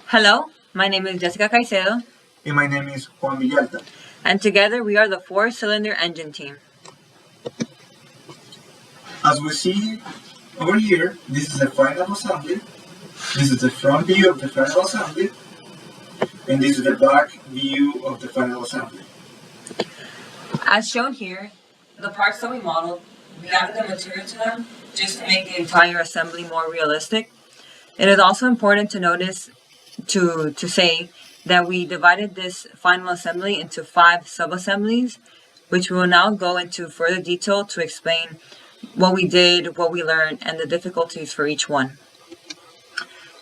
Hello, my name is Jessica Caicedo, And my name is Juan Villalta. and together we are the four-cylinder engine team. As we see over here, this is the final assembly. This is the front view of the final assembly. And this is the back view of the final assembly. As shown here, the parts that we modeled, we added the material to them just to make the entire assembly more realistic. It is also important to notice, to say that we divided this final assembly into 5 sub-assemblies, which we will now go into further detail to explain what we did, what we learned, and the difficulties for each one.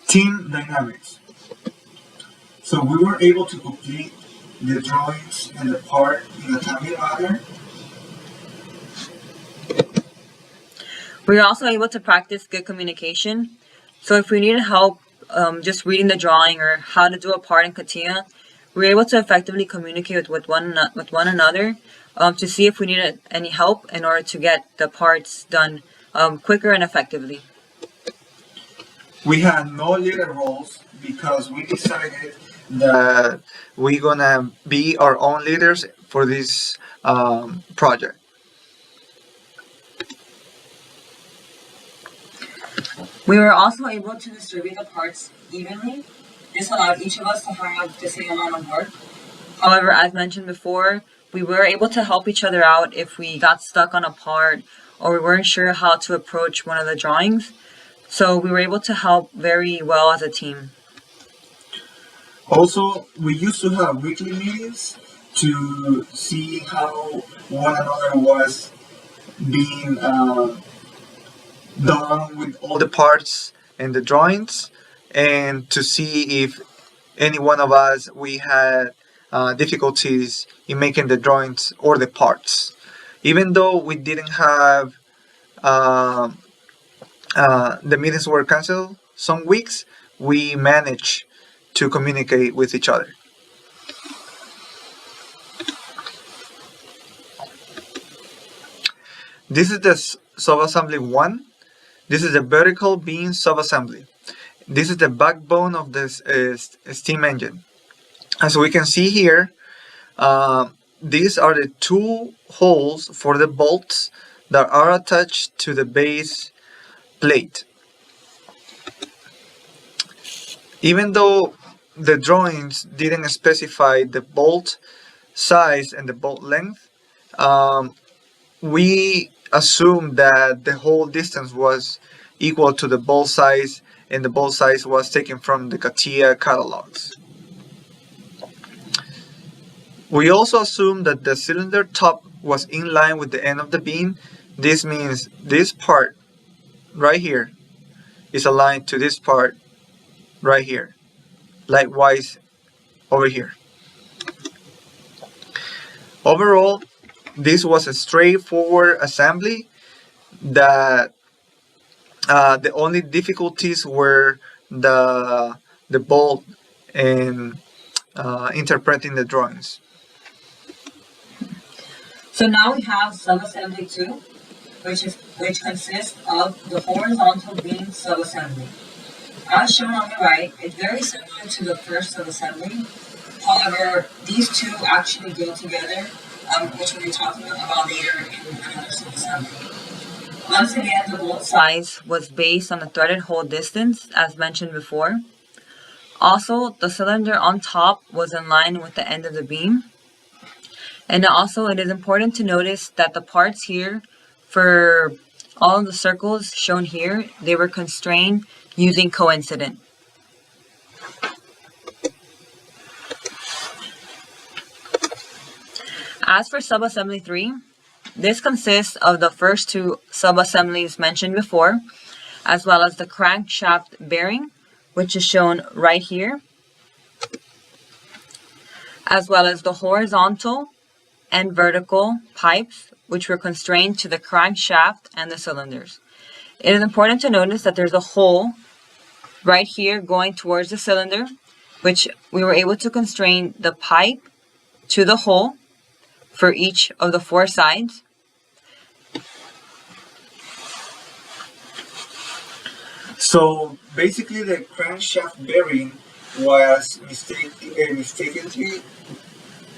Team dynamics. So we were able to complete the drawings and the part in a timely manner. We were also able to practice good communication. So if we needed help just reading the drawing or how to do a part in CATIA, we were able to effectively communicate with one another to see if we needed any help in order to get the parts done quicker and effectively. We had no leader roles because we decided that we're gonna be our own leaders for this project. We were also able to distribute the parts evenly. This allowed each of us to have the same amount of work. However, as mentioned before, we were able to help each other out if we got stuck on a part or we weren't sure how to approach one of the drawings. So we were able to help very well as a team. Also, we used to have weekly meetings to see how one another was being done with all the parts and the drawings, and to see if any one of us we had difficulties in making the drawings or the parts. Even though we didn't have the meetings were canceled some weeks, we managed to communicate with each other. This is the subassembly 1. This is the vertical beam subassembly. This is the backbone of this steam engine. As we can see here, these are the 2 holes for the bolts that are attached to the base plate. Even though the drawings didn't specify the bolt size and the bolt length, we assumed that the whole distance was equal to the bolt size, and the bolt size was taken from the CATIA catalogs. We also assumed that the cylinder top was in line with the end of the beam. This means this part right here is aligned to this part right here. Likewise over here. Overall, this was a straightforward assembly that the only difficulties were the bolt and interpreting the drawings. So now we have subassembly 2, which consists of the horizontal beam subassembly. As shown on the right, it's very similar to the first subassembly. However, these two actually go together, which we'll be talking about later in another subassembly. Once again, the bolt size was based on the threaded hole distance, as mentioned before. Also, the cylinder on top was in line with the end of the beam. And also, it is important to notice that the parts here, for all of the circles shown here, they were constrained using coincident. As for subassembly 3, this consists of the first 2 subassemblies mentioned before, as well as the crankshaft bearing, which is shown right here, as well as the horizontal and vertical pipes, which were constrained to the crankshaft and the cylinders. It is important to notice that there's a hole right here going towards the cylinder, which we were able to constrain the pipe to the hole for each of the 4 sides. So basically the crankshaft bearing was mistakenly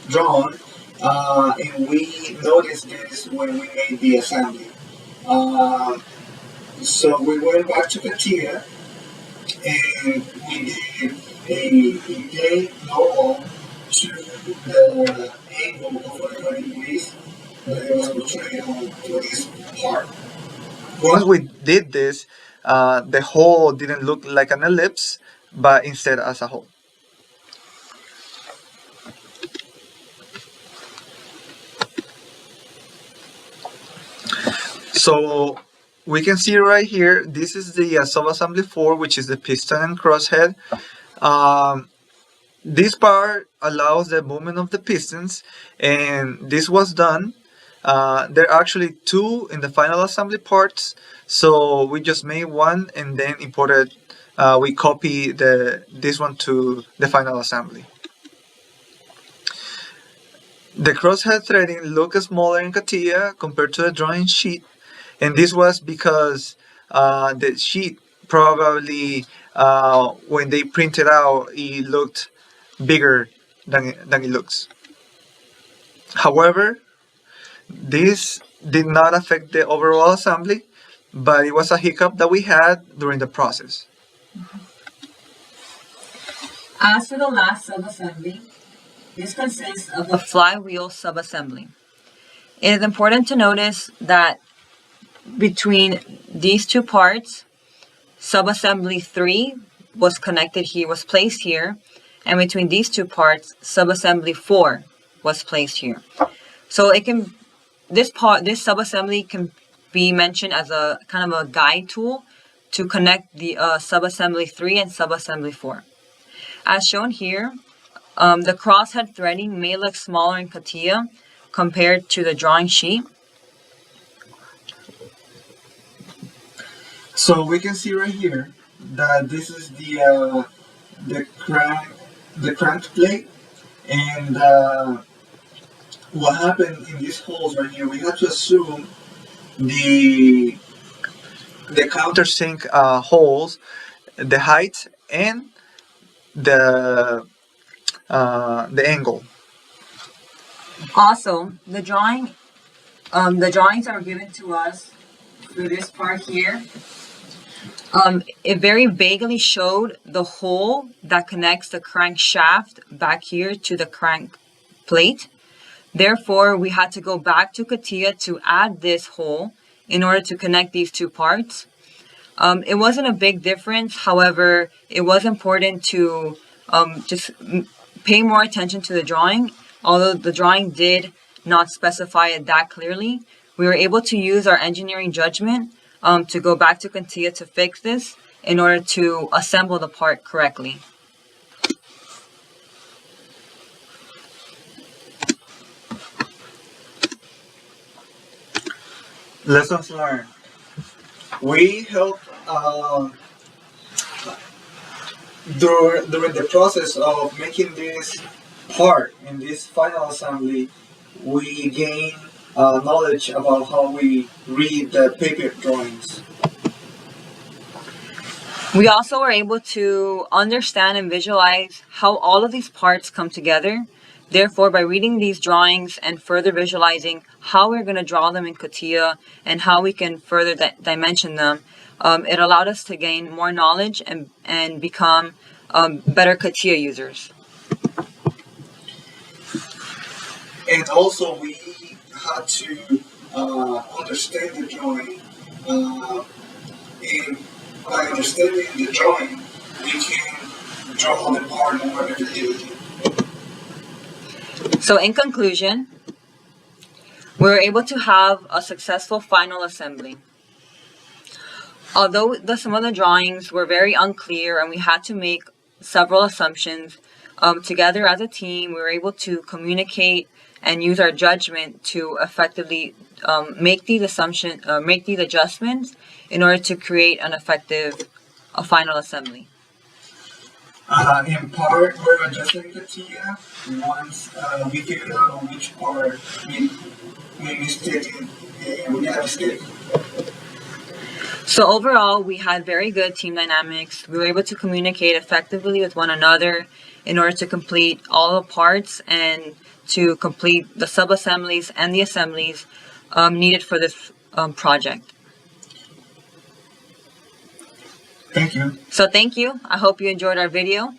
drawn, and we noticed this when we made the assembly. Uh, so we went back to Katia and we did a day normal to the angle of 45 degrees that it was portrayed on for this part. Once we did this, the hole didn't look like an ellipse, but instead as a hole. So we can see right here, this is the subassembly 4, which is the piston and crosshead. This part allows the movement of the pistons, and this was done. There are actually 2 in the final assembly parts, so we just made one and then imported. We copy this one to the final assembly. The crosshead threading looked smaller in CATIA compared to the drawing sheet, and this was because the sheet probably, when they printed out, it looked bigger than it looks. However, this did not affect the overall assembly, but it was a hiccup that we had during the process. As for the last subassembly, this consists of a flywheel subassembly. It is important to notice that between these 2 parts, subassembly 3 was connected here, was placed here, and between these 2 parts, subassembly 4 was placed here. So it can, this subassembly can be mentioned as a kind of a guide tool to connect the subassembly 3 and subassembly 4. As shown here, the crosshead threading may look smaller in CATIA compared to the drawing sheet. So we can see right here that this is the crank plate, and what happened in these holes right here, we had to assume the countersink holes, the height and the angle. Also, the drawings that were given to us through this part here, it very vaguely showed the hole that connects the crankshaft back here to the crank plate. Therefore, we had to go back to CATIA to add this hole in order to connect these 2 parts. It wasn't a big difference. However, it was important to just pay more attention to the drawing. Although the drawing did not specify it that clearly, we were able to use our engineering judgment to go back to CATIA to fix this in order to assemble the part correctly. Lessons learned. We helped during the process of making this part in this final assembly. We gain knowledge about how we read the paper drawings. We also were able to understand and visualize how all of these parts come together. Therefore, by reading these drawings and further visualizing how we're going to draw them in CATIA and how we can further dimension them, it allowed us to gain more knowledge and become better CATIA users. And also, we had to understand the drawing, and by understanding the drawing, we can draw the part more effectively. So in conclusion, we were able to have a successful final assembly. Although some of the drawings were very unclear and we had to make several assumptions, together as a team, we were able to communicate and use our judgment to effectively make these adjustments in order to create an effective final assembly. In part, we're adjusting CATIA once we figured out on which part we made mistake and we had a mistake. So overall, we had very good team dynamics. We were able to communicate effectively with one another in order to complete all the parts and to complete the sub-assemblies and the assemblies needed for this project. Thank you. So thank you. I hope you enjoyed our video.